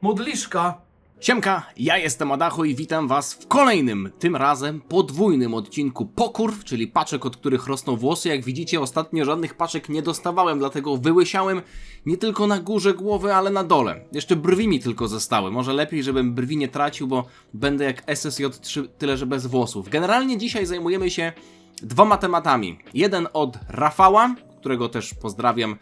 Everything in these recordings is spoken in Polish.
Modliszka. Siemka, ja jestem Adachu i witam was w kolejnym, tym razem podwójnym odcinku Pokurw, czyli paczek, od których rosną włosy. Jak widzicie, ostatnio żadnych paczek nie dostawałem, dlatego wyłysiałem nie tylko na górze głowy, ale na dole. Jeszcze brwi mi tylko zostały. Może lepiej, żebym brwi nie tracił, bo będę jak SSJ3, tyle że bez włosów. Generalnie dzisiaj zajmujemy się dwoma tematami. Jeden od Rafała, którego też pozdrawiam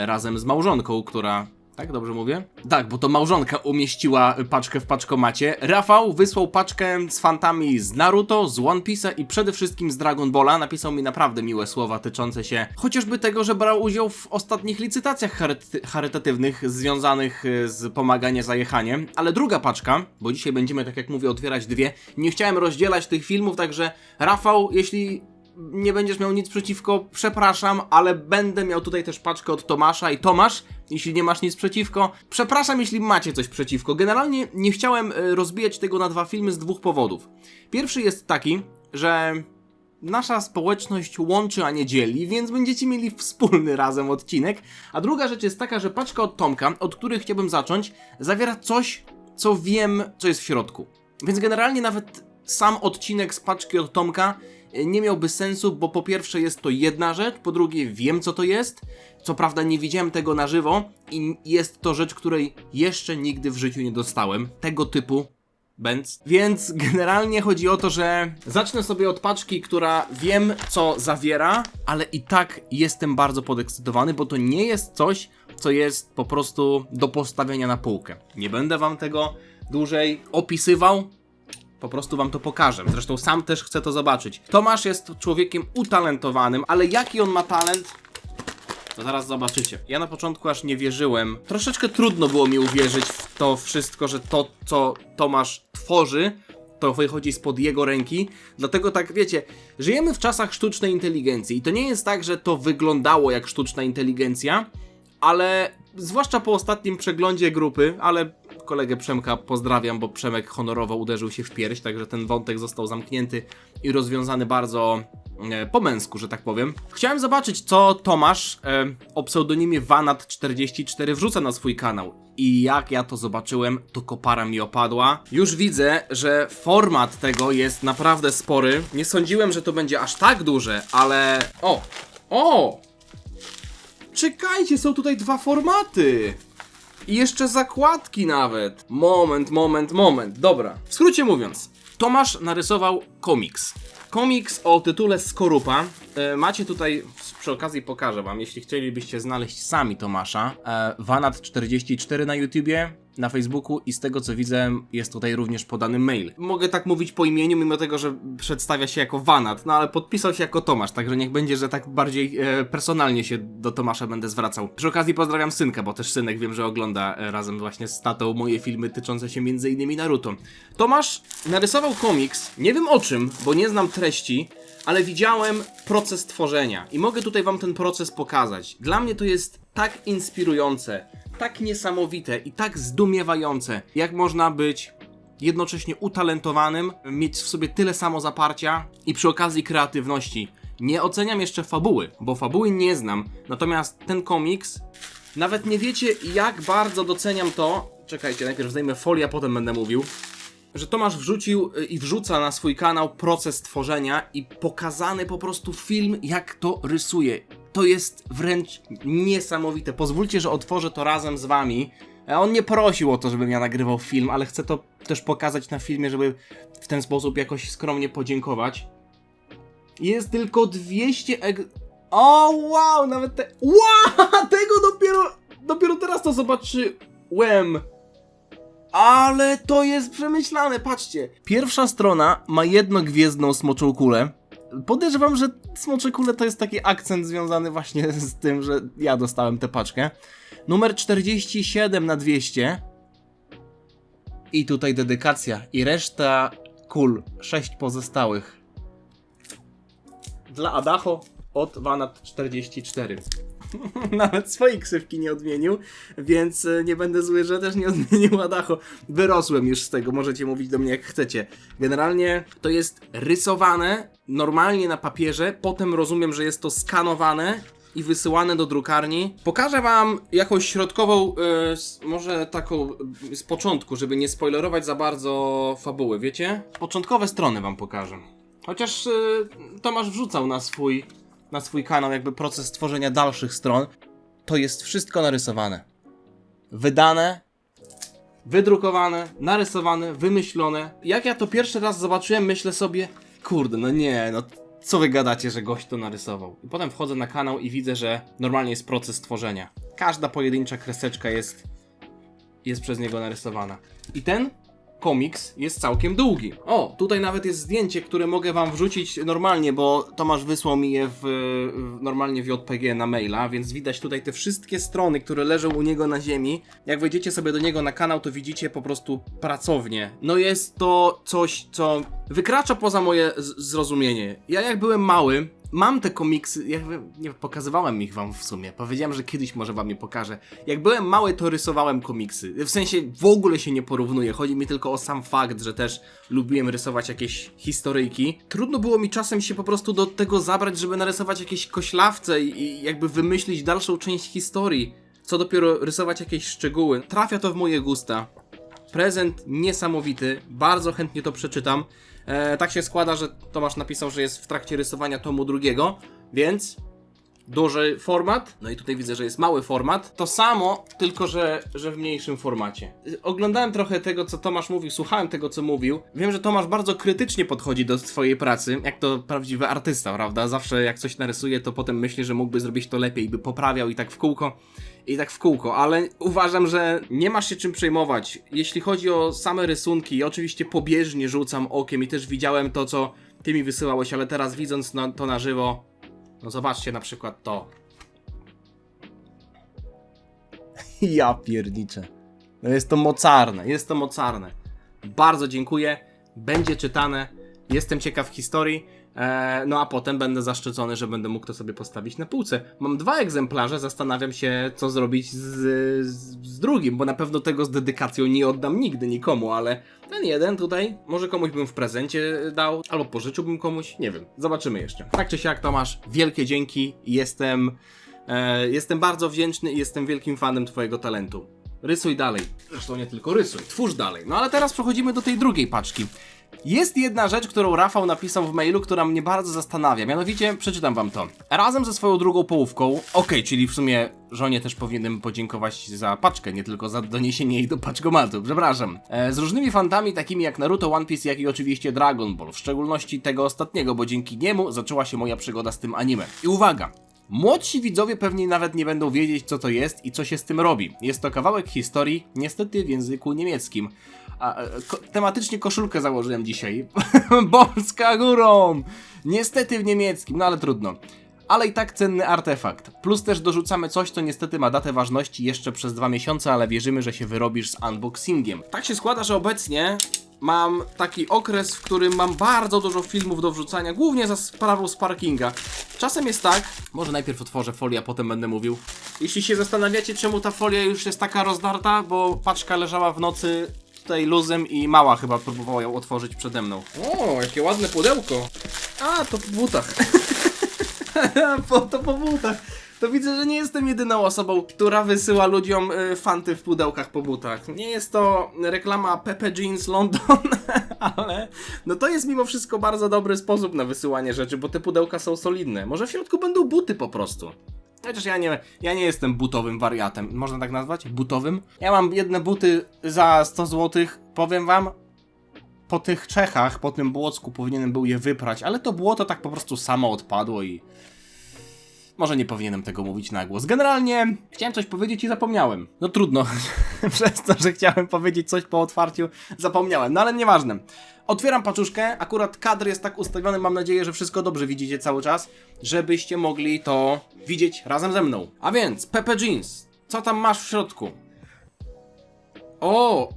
razem z małżonką, która... Tak, dobrze mówię? Tak, bo to małżonka umieściła paczkę w paczkomacie. Rafał wysłał paczkę z fantami z Naruto, z One Piece'a i przede wszystkim z Dragon Balla. Napisał mi naprawdę miłe słowa tyczące się chociażby tego, że brał udział w ostatnich licytacjach charytatywnych związanych z pomaganiem za jechaniem. Ale druga paczka, bo dzisiaj będziemy, tak jak mówię, otwierać dwie. Nie chciałem rozdzielać tych filmów, także Rafał, jeśli nie będziesz miał nic przeciwko, przepraszam, ale będę miał tutaj też paczkę od Tomasza i Tomasz, jeśli nie masz nic przeciwko, przepraszam, jeśli macie coś przeciwko. Generalnie nie chciałem rozbijać tego na dwa filmy z dwóch powodów. Pierwszy jest taki, że nasza społeczność łączy, a nie dzieli, więc będziecie mieli wspólny razem odcinek. A druga rzecz jest taka, że paczka od Tomka, od której chciałbym zacząć, zawiera coś, co wiem, co jest w środku. Więc generalnie nawet sam odcinek z paczki od Tomka nie miałby sensu, bo po pierwsze jest to jedna rzecz, po drugie wiem, co to jest. Co prawda nie widziałem tego na żywo i jest to rzecz, której jeszcze nigdy w życiu nie dostałem. Tego typu bęc. Więc generalnie chodzi o to, że zacznę sobie od paczki, która wiem, co zawiera, ale i tak jestem bardzo podekscytowany, bo to nie jest coś, co jest po prostu do postawienia na półkę. Nie będę wam tego dłużej opisywał. Po prostu wam to pokażę. Zresztą sam też chcę to zobaczyć. Tomasz jest człowiekiem utalentowanym, ale jaki on ma talent, to zaraz zobaczycie. Ja na początku aż nie wierzyłem. Troszeczkę trudno było mi uwierzyć w to wszystko, że to, co Tomasz tworzy, to wychodzi spod jego ręki. Dlatego tak, wiecie, żyjemy w czasach sztucznej inteligencji i to nie jest tak, że to wyglądało jak sztuczna inteligencja, ale zwłaszcza po ostatnim przeglądzie grupy, ale kolegę Przemka pozdrawiam, bo Przemek honorowo uderzył się w pierś, także ten wątek został zamknięty i rozwiązany bardzo po męsku, że tak powiem. Chciałem zobaczyć, co Tomasz o pseudonimie Vanat44 wrzuca na swój kanał. I jak ja to zobaczyłem, to kopara mi opadła. Już widzę, że format tego jest naprawdę spory. Nie sądziłem, że to będzie aż tak duże, ale... O! Czekajcie, są tutaj dwa formaty! I jeszcze zakładki nawet. Moment. Dobra. W skrócie mówiąc, Tomasz narysował komiks. Komiks o tytule Skorupa. Macie tutaj, przy okazji pokażę wam, jeśli chcielibyście znaleźć sami Tomasza. Vanat44 na YouTubie, na Facebooku i z tego co widzę jest tutaj również podany mail. Mogę tak mówić po imieniu, mimo tego, że przedstawia się jako Vanat, no ale podpisał się jako Tomasz, także niech będzie, że tak bardziej personalnie się do Tomasza będę zwracał. Przy okazji pozdrawiam synka, bo też synek wiem, że ogląda razem właśnie z tatą moje filmy tyczące się m.in. Naruto. Tomasz narysował komiks, nie wiem o czym, bo nie znam treści, ale widziałem proces tworzenia i mogę tutaj wam ten proces pokazać. Dla mnie to jest tak inspirujące, tak niesamowite i tak zdumiewające, jak można być jednocześnie utalentowanym, mieć w sobie tyle samozaparcia i przy okazji kreatywności. Nie oceniam jeszcze fabuły, bo fabuły nie znam, natomiast ten komiks, nawet nie wiecie, jak bardzo doceniam to. Czekajcie, najpierw zdejmę folię, a potem będę mówił. Że Tomasz wrzucił i wrzuca na swój kanał proces tworzenia i pokazany po prostu film, jak to rysuje. To jest wręcz niesamowite. Pozwólcie, że otworzę to razem z wami. On nie prosił o to, żebym ja nagrywał film, ale chcę to też pokazać na filmie, żeby w ten sposób jakoś skromnie podziękować. Jest tylko 200 O, wow, nawet te... Wow, tego dopiero teraz to zobaczyłem. Ale to jest przemyślane, patrzcie. Pierwsza strona ma jednogwiezdną smoczą kulę. Podejrzewam, że smocze kule to jest taki akcent związany właśnie z tym, że ja dostałem tę paczkę. Numer 47/200. I tutaj dedykacja. I reszta kul, 6 pozostałych. Dla Adacho od Vanat44. Nawet swojej ksywki nie odmienił, więc nie będę zły, że też nie odmienił Adacho. Wyrosłem już z tego, możecie mówić do mnie jak chcecie. Generalnie to jest rysowane normalnie na papierze, potem rozumiem, że jest to skanowane i wysyłane do drukarni. Pokażę wam jakąś środkową, może taką z początku, żeby nie spoilerować za bardzo fabuły, wiecie? Początkowe strony wam pokażę. Chociaż Tomasz wrzucał na swój kanał jakby proces tworzenia dalszych stron. To jest wszystko narysowane. Wydane, wydrukowane, narysowane, wymyślone. Jak ja to pierwszy raz zobaczyłem, myślę sobie, kurde, no nie, no co wy gadacie, że gość to narysował. I potem wchodzę na kanał i widzę, że normalnie jest proces tworzenia. Każda pojedyncza kreseczka jest przez niego narysowana. I ten komiks jest całkiem długi. O, tutaj nawet jest zdjęcie, które mogę wam wrzucić normalnie, bo Tomasz wysłał mi je normalnie w JPG na maila, więc widać tutaj te wszystkie strony, które leżą u niego na ziemi. Jak wejdziecie sobie do niego na kanał, to widzicie po prostu pracownię. No jest to coś, co wykracza poza moje zrozumienie. Ja jak byłem mały, mam te komiksy, nie pokazywałem ich wam w sumie, powiedziałem, że kiedyś może wam je pokażę. Jak byłem mały, to rysowałem komiksy, w sensie w ogóle się nie porównuje, chodzi mi tylko o sam fakt, że też lubiłem rysować jakieś historyjki. Trudno było mi czasem się po prostu do tego zabrać, żeby narysować jakieś koślawce i jakby wymyślić dalszą część historii, co dopiero rysować jakieś szczegóły. Trafia to w moje gusta. Prezent niesamowity, bardzo chętnie to przeczytam. Tak się składa, że Tomasz napisał, że jest w trakcie rysowania tomu drugiego, więc duży format. No i tutaj widzę, że jest mały format. To samo, tylko że w mniejszym formacie. Oglądałem trochę tego, co Tomasz mówił, słuchałem tego, co mówił. Wiem, że Tomasz bardzo krytycznie podchodzi do swojej pracy, jak to prawdziwy artysta, prawda? Zawsze jak coś narysuje, to potem myśli, że mógłby zrobić to lepiej, by poprawiał i tak w kółko. Ale uważam, że nie masz się czym przejmować. Jeśli chodzi o same rysunki, oczywiście pobieżnie rzucam okiem i też widziałem to, co ty mi wysyłałeś, ale teraz widząc to na żywo, no zobaczcie na przykład to. Ja pierniczę. No jest to mocarne. Bardzo dziękuję, będzie czytane, jestem ciekaw historii. No a potem będę zaszczycony, że będę mógł to sobie postawić na półce. Mam 2 egzemplarze, zastanawiam się, co zrobić z drugim, bo na pewno tego z dedykacją nie oddam nigdy nikomu, ale ten jeden tutaj, może komuś bym w prezencie dał, albo pożyczyłbym komuś, nie wiem, zobaczymy jeszcze. Tak czy siak, Tomasz, wielkie dzięki, jestem bardzo wdzięczny i jestem wielkim fanem twojego talentu. Rysuj dalej, zresztą nie tylko rysuj, twórz dalej. No ale teraz przechodzimy do tej drugiej paczki. Jest jedna rzecz, którą Rafał napisał w mailu, która mnie bardzo zastanawia, mianowicie przeczytam wam to. Razem ze swoją drugą połówką, czyli w sumie żonie też powinienem podziękować za paczkę, nie tylko za doniesienie jej do paczkomatu, przepraszam. Z różnymi fantami takimi jak Naruto, One Piece, jak i oczywiście Dragon Ball, w szczególności tego ostatniego, bo dzięki niemu zaczęła się moja przygoda z tym anime. I uwaga! Młodsi widzowie pewnie nawet nie będą wiedzieć, co to jest i co się z tym robi. Jest to kawałek historii, niestety w języku niemieckim. Tematycznie koszulkę założyłem dzisiaj. Polska górą! Niestety w niemieckim, no ale trudno. Ale i tak cenny artefakt. Plus też dorzucamy coś, co niestety ma datę ważności jeszcze przez 2 miesiące, ale wierzymy, że się wyrobisz z unboxingiem. Tak się składa, że obecnie mam taki okres, w którym mam bardzo dużo filmów do wrzucania, głównie za sprawą Sparkinga. Czasem jest tak, może najpierw otworzę folię, a potem będę mówił. Jeśli się zastanawiacie, czemu ta folia już jest taka rozdarta, bo paczka leżała w nocy tutaj luzem i mała chyba próbowała ją otworzyć przede mną. O, jakie ładne pudełko. A, to po butach. To po butach. To widzę, że nie jestem jedyną osobą, która wysyła ludziom fanty w pudełkach po butach. Nie jest to reklama Pepe Jeans London, ale no to jest mimo wszystko bardzo dobry sposób na wysyłanie rzeczy, bo te pudełka są solidne. Może w środku będą buty po prostu. Chociaż ja nie jestem butowym wariatem. Można tak nazwać? Butowym? Ja mam jedne buty za 100 zł. Powiem wam, po tych Czechach, po tym błocku powinienem był je wyprać, ale to błoto tak po prostu samo odpadło i... Może nie powinienem tego mówić na głos. Generalnie chciałem coś powiedzieć i zapomniałem. No trudno, przez to, że chciałem powiedzieć coś po otwarciu, zapomniałem. No ale nieważne. Otwieram paczuszkę, akurat kadr jest tak ustawiony, mam nadzieję, że wszystko dobrze widzicie cały czas, żebyście mogli to widzieć razem ze mną. A więc, Pepe Jeans, co tam masz w środku? O,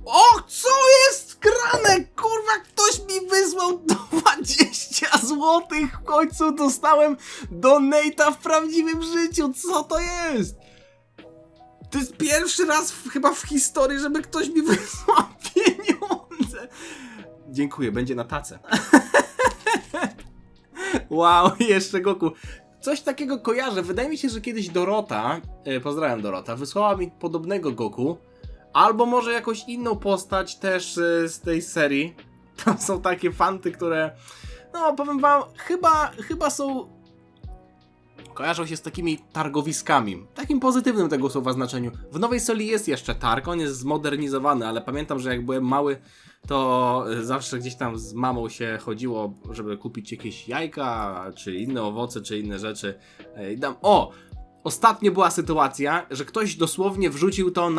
co jest grane? Kurwa, ktoś mi wysłał 20 zł. W końcu dostałem donate'a w prawdziwym życiu. Co to jest? To jest pierwszy raz chyba w historii, żeby ktoś mi wysłał pieniądze. Dziękuję, będzie na tacę. Wow, jeszcze Goku. Coś takiego kojarzę. Wydaje mi się, że kiedyś Dorota, pozdrawiam Dorota, wysłała mi podobnego Goku. Albo może jakąś inną postać też z tej serii. To są takie fanty, które, no powiem wam, chyba są... Kojarzą się z takimi targowiskami. Takim pozytywnym tego słowa znaczeniu. W nowej serii jest jeszcze targ, on jest zmodernizowany, ale pamiętam, że jak byłem mały, to zawsze gdzieś tam z mamą się chodziło, żeby kupić jakieś jajka, czy inne owoce, czy inne rzeczy. I tam, ostatnio była sytuacja, że ktoś dosłownie wrzucił to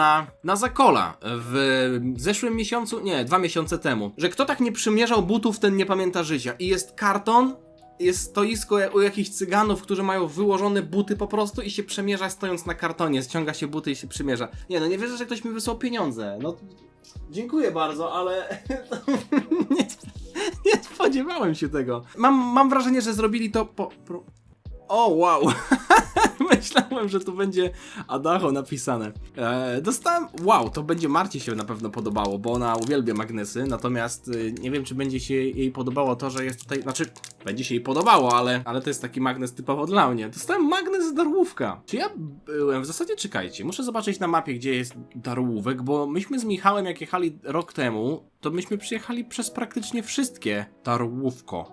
na Zakola w zeszłym miesiącu, nie, 2 miesiące temu. Że kto tak nie przymierzał butów, ten nie pamięta życia. I jest karton, jest stoisko u jakichś cyganów, którzy mają wyłożone buty po prostu i się przemierza stojąc na kartonie. Ściąga się buty i się przymierza. Nie no, nie wierzę, że ktoś mi wysłał pieniądze. No, dziękuję bardzo, ale nie spodziewałem się tego. Mam wrażenie, że zrobili to O, wow! Myślałem, że tu będzie Adacho napisane. Dostałem... Wow, to będzie Marcie się na pewno podobało, bo ona uwielbia magnesy, natomiast nie wiem, czy będzie się jej podobało to, że jest tutaj... Znaczy, będzie się jej podobało, ale to jest taki magnes typowo dla mnie. Dostałem magnes z Darłówka. Czy ja byłem... W zasadzie czekajcie, muszę zobaczyć na mapie, gdzie jest Darłówek, bo myśmy z Michałem, jak jechali rok temu, to myśmy przyjechali przez praktycznie wszystkie Darłówko.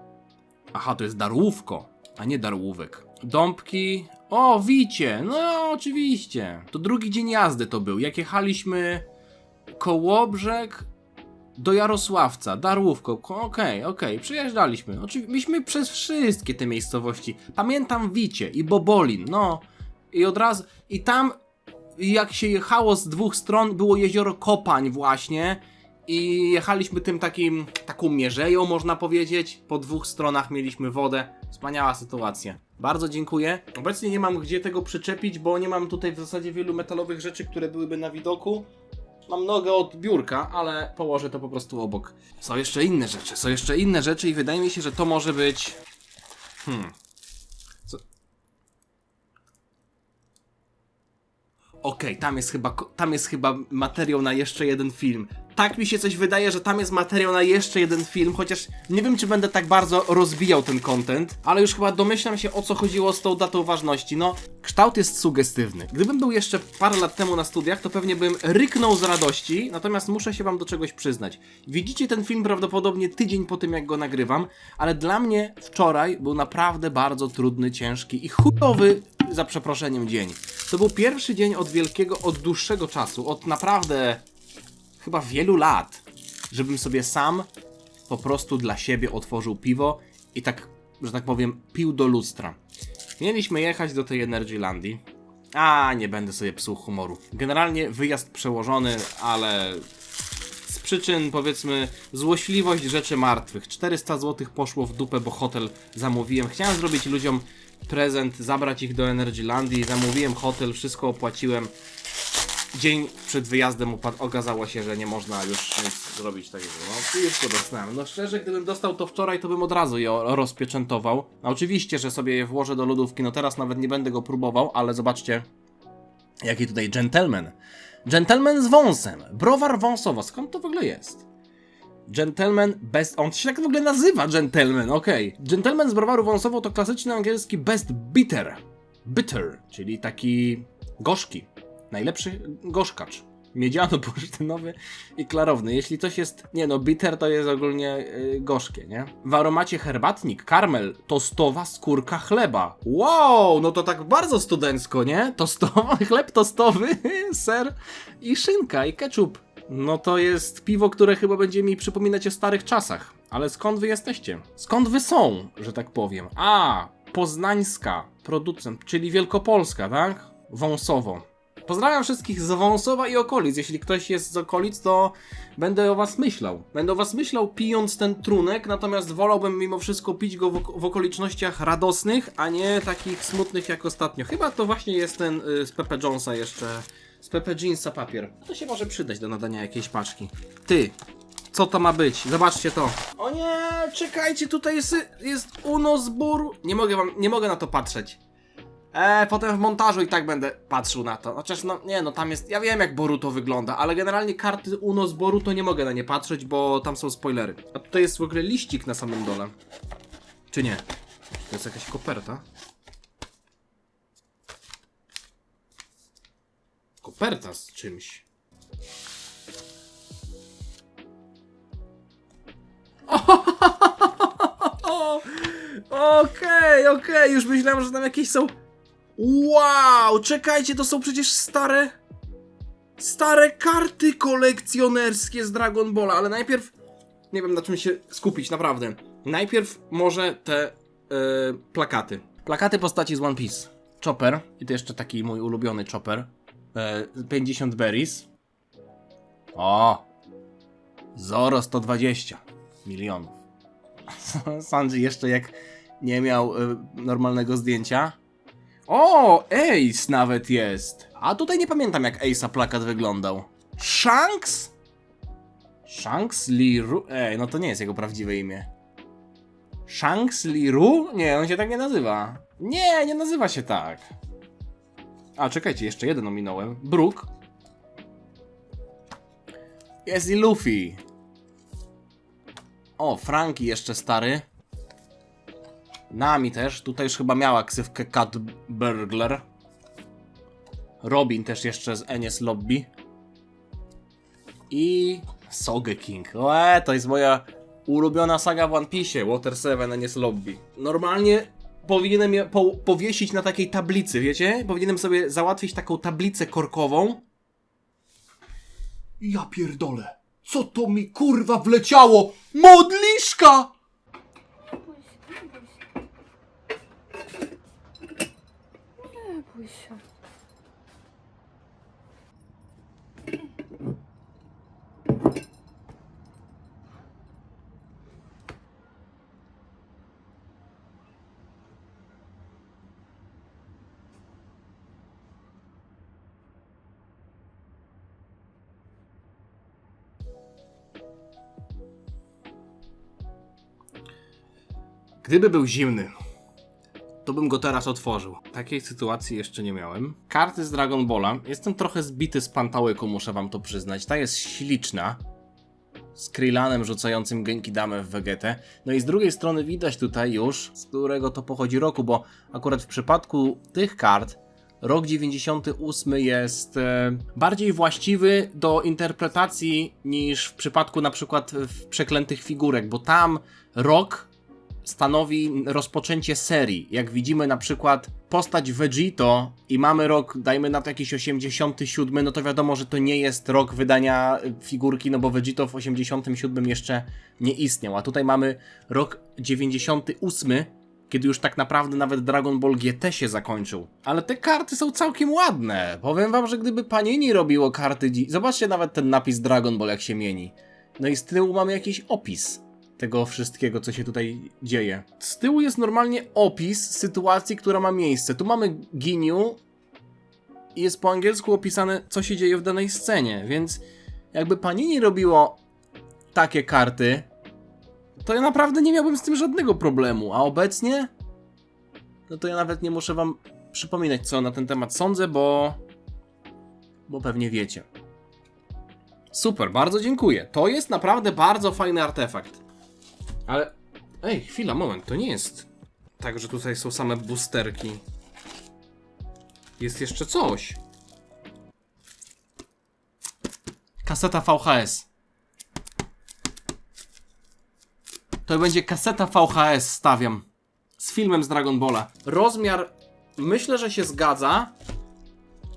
Aha, to jest Darłówko, a nie Darłówek. Dąbki... O, Wicie! No, oczywiście. To drugi dzień jazdy to był. Jak jechaliśmy Kołobrzeg do Jarosławca, Darłówko. Okej. Przyjeżdżaliśmy. Myśmy przez wszystkie te miejscowości. Pamiętam Wicie i Bobolin. No, i od razu... I tam, jak się jechało z dwóch stron, było jezioro Kopań właśnie. I jechaliśmy taką mierzeją, można powiedzieć. Po dwóch stronach mieliśmy wodę. Wspaniała sytuacja. Bardzo dziękuję. Obecnie nie mam gdzie tego przyczepić, bo nie mam tutaj w zasadzie wielu metalowych rzeczy, które byłyby na widoku. Mam nogę od biurka, ale położę to po prostu obok. Są jeszcze inne rzeczy i wydaje mi się, że to może być... Okej, tam jest chyba materiał na jeszcze jeden film. Tak mi się coś wydaje, że tam jest materiał na jeszcze jeden film, chociaż nie wiem, czy będę tak bardzo rozwijał ten content, ale już chyba domyślam się, o co chodziło z tą datą ważności. No, kształt jest sugestywny. Gdybym był jeszcze parę lat temu na studiach, to pewnie bym ryknął z radości, natomiast muszę się wam do czegoś przyznać. Widzicie ten film prawdopodobnie tydzień po tym, jak go nagrywam, ale dla mnie wczoraj był naprawdę bardzo trudny, ciężki i chujowy, za przeproszeniem, dzień. To był pierwszy dzień od dłuższego czasu, od naprawdę... chyba wielu lat, żebym sobie sam po prostu dla siebie otworzył piwo i tak, że tak powiem, pił do lustra. Mieliśmy jechać do tej Energylandii. Nie będę sobie psuł humoru. Generalnie wyjazd przełożony, ale z przyczyn, powiedzmy, złośliwość rzeczy martwych. 400 zł poszło w dupę, bo hotel zamówiłem. Chciałem zrobić ludziom prezent, zabrać ich do Energylandii, zamówiłem hotel, wszystko opłaciłem. Dzień przed wyjazdem okazało się, że nie można już nic zrobić takiego. No, już to dostałem. No szczerze, gdybym dostał to wczoraj, to bym od razu je rozpieczętował. No oczywiście, że sobie je włożę do lodówki, no teraz nawet nie będę go próbował, ale zobaczcie, jaki tutaj gentleman. Gentleman z wąsem. Browar wąsowo. Skąd to w ogóle jest? Gentleman best... On się tak w ogóle nazywa, gentleman, okej. Gentleman z browaru wąsowo to klasyczny angielski best bitter. Bitter, czyli taki gorzki. Najlepszy gorzkacz. Miedziano-bursztynowy i klarowny. Jeśli coś jest... Nie no, bitter to jest ogólnie gorzkie, nie? W aromacie herbatnik, karmel, tostowa skórka chleba. Wow, no to tak bardzo studencko, nie? Chleb tostowy, ser i szynka i ketchup. No to jest piwo, które chyba będzie mi przypominać o starych czasach. Ale skąd wy jesteście? Skąd wy są, że tak powiem? Poznańska producent, czyli Wielkopolska, tak? Wąsowo. Pozdrawiam wszystkich z Wąsowa i okolic. Jeśli ktoś jest z okolic, to będę o was myślał. Będę o was myślał, pijąc ten trunek, natomiast wolałbym mimo wszystko pić go w okolicznościach radosnych, a nie takich smutnych jak ostatnio. Chyba to właśnie jest ten z Pepe Jonesa jeszcze, z Pepe Jeansa papier. To się może przydać do nadania jakiejś paczki. Ty, co to ma być? Zobaczcie to. O nie, czekajcie, tutaj jest Uno zbór. Nie mogę na to patrzeć. Potem w montażu i tak będę patrzył na to. Chociaż tam jest... Ja wiem, jak Boruto wygląda, ale generalnie karty Uno z Boruto nie mogę na nie patrzeć, bo tam są spoilery. A tutaj jest w ogóle liścik na samym dole. Czy nie? To jest jakaś koperta. Koperta z czymś. Okej, już myślałem, że tam jakieś są... Wow, czekajcie, to są przecież stare karty kolekcjonerskie z Dragon Balla, ale najpierw... Nie wiem, na czym się skupić, naprawdę. Najpierw może te plakaty. Plakaty postaci z One Piece. Chopper, i to jeszcze taki mój ulubiony Chopper. 50 berries. O! Zoro 120 milionów. Sanji jeszcze jak nie miał normalnego zdjęcia. O! Ace nawet jest! A tutaj nie pamiętam, jak Ace'a plakat wyglądał. Shanks? Shanks Liru? Ej, no to nie jest jego prawdziwe imię. Shanks Liru? Nie, on się tak nie nazywa. Nie nazywa się tak. A, czekajcie, jeszcze jeden ominąłem. Brook. Jest i Luffy. O, Frankie jeszcze stary. Nami też. Tutaj już chyba miała ksywkę Cat Burglar. Robin też jeszcze z Enies Lobby. I Sogeking. To jest moja ulubiona saga w One Piece. Water 7, Enies Lobby. Normalnie powinienem je powiesić na takiej tablicy, wiecie? Powinienem sobie załatwić taką tablicę korkową. Ja pierdolę. Co to mi kurwa wleciało? Modliszka! Nie bój się. Gdyby był zimny, to bym go teraz otworzył. Takiej sytuacji jeszcze nie miałem. Karty z Dragon Balla. Jestem trochę zbity z pantałyku, muszę wam to przyznać. Ta jest śliczna. Z Krillanem rzucającym Genkidamę w Vegetę. No i z drugiej strony widać tutaj już, z którego to pochodzi roku, bo akurat w przypadku tych kart rok 98 jest bardziej właściwy do interpretacji niż w przypadku na przykład Przeklętych Figurek, bo tam rok stanowi rozpoczęcie serii. Jak widzimy na przykład postać Vegito i mamy rok, dajmy na to jakiś 87, no to wiadomo, że to nie jest rok wydania figurki, no bo Vegito w 87 jeszcze nie istniał, a tutaj mamy rok 98, kiedy już tak naprawdę nawet Dragon Ball GT się zakończył. Ale te karty są całkiem ładne. Powiem wam, że gdyby Panini robiło karty... Zobaczcie nawet ten napis Dragon Ball, jak się mieni. No i z tyłu mamy jakiś opis tego wszystkiego, co się tutaj dzieje. Z tyłu jest normalnie opis sytuacji, która ma miejsce. Tu mamy Ginyu i jest po angielsku opisane, co się dzieje w danej scenie, więc jakby Panini robiło takie karty, to ja naprawdę nie miałbym z tym żadnego problemu, a obecnie no to ja nawet nie muszę wam przypominać, co na ten temat sądzę, bo pewnie wiecie. Super, bardzo dziękuję. To jest naprawdę bardzo fajny artefakt. Ale... Ej, chwila, moment, to nie jest tak, że tutaj są same boosterki. Jest jeszcze coś. Kaseta VHS. To będzie kaseta VHS, stawiam. Z filmem z Dragon Balla. Rozmiar, myślę, że się zgadza.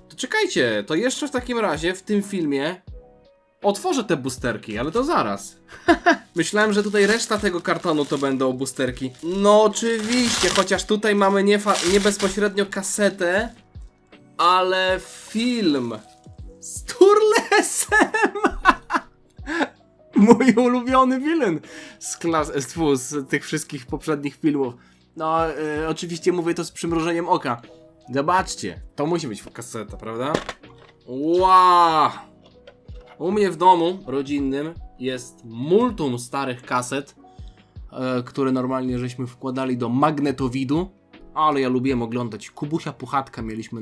To czekajcie, to jeszcze w takim razie w tym filmie otworzę te boosterki, ale to zaraz. Myślałem, że tutaj reszta tego kartonu to będą boosterki. No oczywiście, chociaż tutaj mamy nie bezpośrednio kasetę, ale film z Turlesem. Mój ulubiony villain z tych wszystkich poprzednich filmów. No, oczywiście mówię to z przymrużeniem oka. Zobaczcie, to musi być kaseta, prawda? Wow! U mnie w domu rodzinnym jest multum starych kaset, które normalnie żeśmy wkładali do magnetowidu, ale ja lubiłem oglądać. Kubusia Puchatka mieliśmy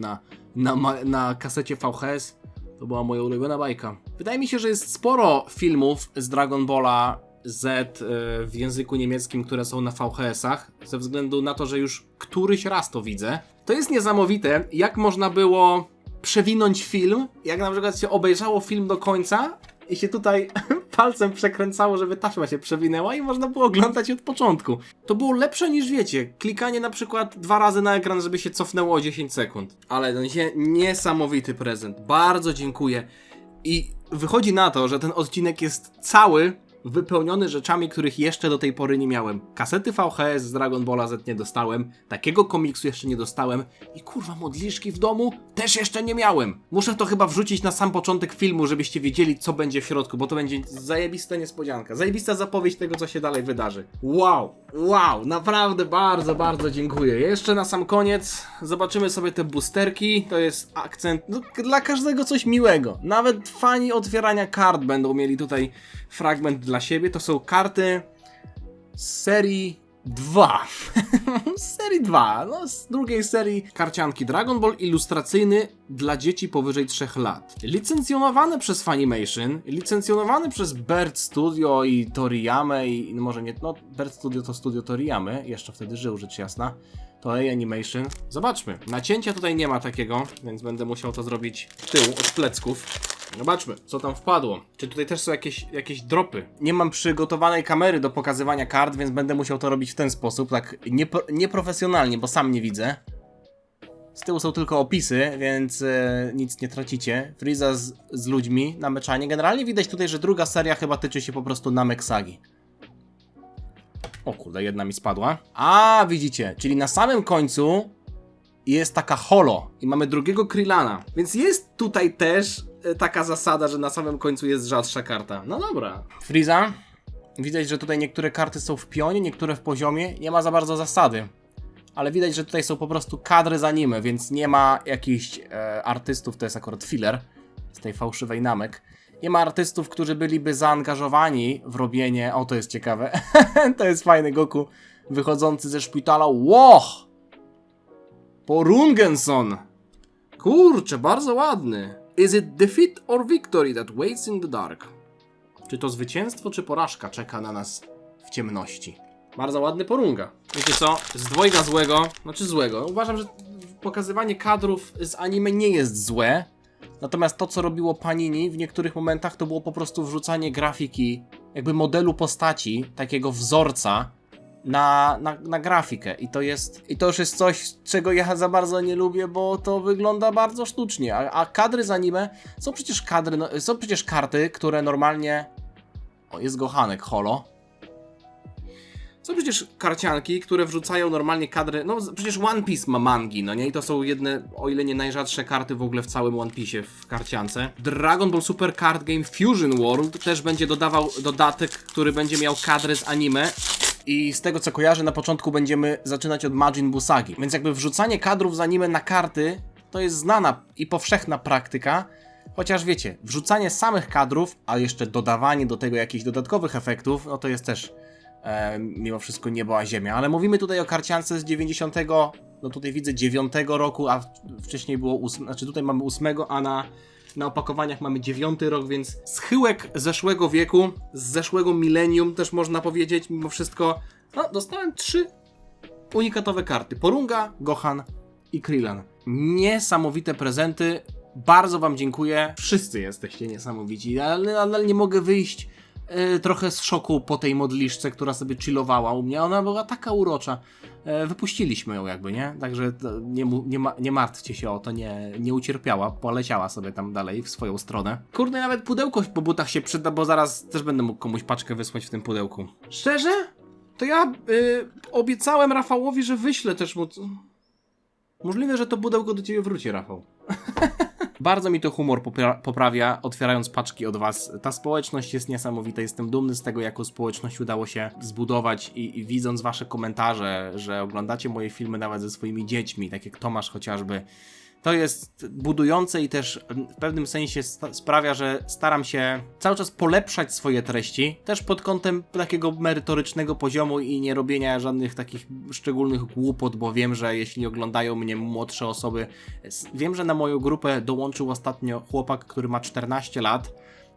na kasecie VHS. To była moja ulubiona bajka. Wydaje mi się, że jest sporo filmów z Dragon Balla Z w języku niemieckim, które są na VHS-ach, ze względu na to, że już któryś raz to widzę. To jest niesamowite, jak można było przewinąć film, jak na przykład się obejrzało film do końca i się tutaj palcem przekręcało, żeby taśma się przewinęła i można było oglądać od początku. To było lepsze niż wiecie, klikanie na przykład 2 razy na ekran, żeby się cofnęło o 10 sekund. Ale no niesamowity prezent. Bardzo dziękuję. I wychodzi na to, że ten odcinek jest cały wypełniony rzeczami, których jeszcze do tej pory nie miałem. Kasety VHS z Dragon Balla Z nie dostałem, takiego komiksu jeszcze nie dostałem i kurwa modliszki w domu też jeszcze nie miałem. Muszę to chyba wrzucić na sam początek filmu, żebyście wiedzieli, co będzie w środku, bo to będzie zajebista niespodzianka, zajebista zapowiedź tego, co się dalej wydarzy. Wow, naprawdę bardzo, bardzo dziękuję. Jeszcze na sam koniec zobaczymy sobie te boosterki, to jest akcent, no, dla każdego coś miłego. Nawet fani otwierania kart będą mieli tutaj fragment dla siebie. To są karty z serii 2. Z serii 2. No, z drugiej serii karcianki Dragon Ball ilustracyjny dla dzieci powyżej 3 lat. Licencjonowane przez Funimation, licencjonowane przez Bird Studio i Toriyamę i no może nie, no Bird Studio to studio Toriyamy, jeszcze wtedy żył, rzecz jasna. To Animation. Zobaczmy. Nacięcia tutaj nie ma takiego, więc będę musiał to zrobić w tył, od plecków. Zobaczmy, co tam wpadło. Czy tutaj też są jakieś dropy? Nie mam przygotowanej kamery do pokazywania kart, więc będę musiał to robić w ten sposób, tak nieprofesjonalnie, bo sam nie widzę. Z tyłu są tylko opisy, więc nic nie tracicie. Frieza z ludźmi na meczanie. Generalnie widać tutaj, że druga seria chyba tyczy się po prostu Namek Sagi. O kurde, jedna mi spadła. A, widzicie, czyli na samym końcu jest taka holo i mamy drugiego Krillana. Więc jest tutaj też taka zasada, że na samym końcu jest rzadsza karta. No dobra. Frieza. Widać, że tutaj niektóre karty są w pionie, niektóre w poziomie. Nie ma za bardzo zasady. Ale widać, że tutaj są po prostu kadry z anime, więc nie ma jakichś artystów, to jest akurat filler z tej fałszywej Namek. Nie ma artystów, którzy byliby zaangażowani w robienie... O, to jest ciekawe. To jest fajny Goku wychodzący ze szpitala. Łoch! Porungenson! Kurczę, bardzo ładny. Is it defeat or victory that waits in the dark? Czy to zwycięstwo, czy porażka czeka na nas w ciemności? Bardzo ładny Porunga. Wiecie co? Z dwojga złego, znaczy złego. Uważam, że pokazywanie kadrów z anime nie jest złe. Natomiast to, co robiło Panini w niektórych momentach, to było po prostu wrzucanie grafiki, jakby modelu postaci, takiego wzorca na grafikę. I to już jest coś, czego ja za bardzo nie lubię, bo to wygląda bardzo sztucznie. A kadry z anime są przecież są przecież karty, które normalnie... O, jest Gohanek, holo. Są przecież karcianki, które wrzucają normalnie kadry, no przecież One Piece ma mangi, no nie? I to są jedne, o ile nie najrzadsze karty w ogóle w całym One Piece w karciance. Dragon Ball Super Card Game Fusion World też będzie dodawał dodatek, który będzie miał kadry z anime. I z tego co kojarzę, na początku będziemy zaczynać od Majin Buu Sagi. Więc jakby wrzucanie kadrów z anime na karty to jest znana i powszechna praktyka. Chociaż wiecie, wrzucanie samych kadrów, a jeszcze dodawanie do tego jakichś dodatkowych efektów, no to jest też mimo wszystko niebo a ziemia. Ale mówimy tutaj o karciance z 90, no tutaj widzę 9 roku, a wcześniej było 8, znaczy tutaj mamy 8, a na opakowaniach mamy 9 rok, więc schyłek zeszłego wieku, z zeszłego milenium też można powiedzieć, mimo wszystko. No, dostałem 3 unikatowe karty. Porunga, Gohan i Krillan. Niesamowite prezenty. Bardzo wam dziękuję. Wszyscy jesteście niesamowici, ale nadal nie mogę wyjść trochę z szoku po tej modliszce, która sobie chillowała u mnie. Ona była taka urocza. Wypuściliśmy ją jakby, nie? Także nie martwcie się o to, nie ucierpiała, poleciała sobie tam dalej w swoją stronę. Kurde, nawet pudełko po butach się przyda, bo zaraz też będę mógł komuś paczkę wysłać w tym pudełku. Szczerze? To ja obiecałem Rafałowi, że wyślę też mu... Możliwe, że to pudełko do ciebie wróci, Rafał. Bardzo mi to humor poprawia, otwierając paczki od was. Ta społeczność jest niesamowita, jestem dumny z tego, jaką społeczność udało się zbudować i widząc wasze komentarze, że oglądacie moje filmy nawet ze swoimi dziećmi, tak jak Tomasz chociażby. To jest budujące i też w pewnym sensie sprawia, że staram się cały czas polepszać swoje treści, też pod kątem takiego merytorycznego poziomu i nie robienia żadnych takich szczególnych głupot, bo wiem, że jeśli oglądają mnie młodsze osoby, wiem, że na moją grupę dołączył ostatnio chłopak, który ma 14 lat,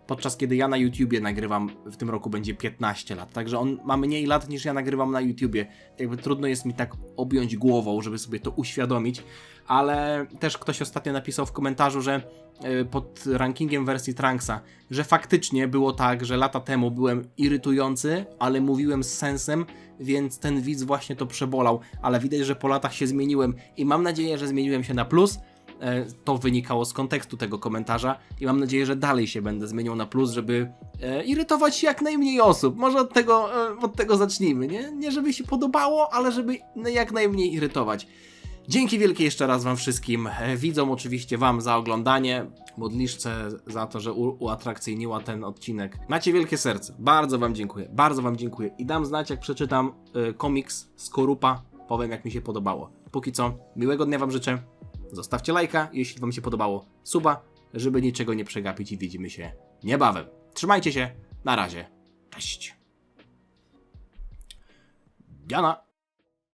podczas kiedy ja na YouTubie nagrywam, w tym roku będzie 15 lat, także on ma mniej lat niż ja nagrywam na YouTubie. Jakby trudno jest mi tak objąć głową, żeby sobie to uświadomić, ale też ktoś ostatnio napisał w komentarzu, że pod rankingiem wersji Trunksa, że faktycznie było tak, że lata temu byłem irytujący, ale mówiłem z sensem, więc ten widz właśnie to przebolał, ale widać, że po latach się zmieniłem i mam nadzieję, że zmieniłem się na plus. To wynikało z kontekstu tego komentarza i mam nadzieję, że dalej się będę zmieniał na plus, żeby irytować jak najmniej osób. Może od tego zacznijmy, nie? Nie żeby się podobało, ale żeby jak najmniej irytować. Dzięki wielkie jeszcze raz wam wszystkim, widzom oczywiście wam za oglądanie, modliszce za to, że uatrakcyjniła ten odcinek. Macie wielkie serce, bardzo wam dziękuję i dam znać, jak przeczytam komiks Skorupa, powiem, jak mi się podobało. Póki co, miłego dnia wam życzę, zostawcie lajka, jeśli wam się podobało, suba, żeby niczego nie przegapić i widzimy się niebawem. Trzymajcie się, na razie, cześć. Diana.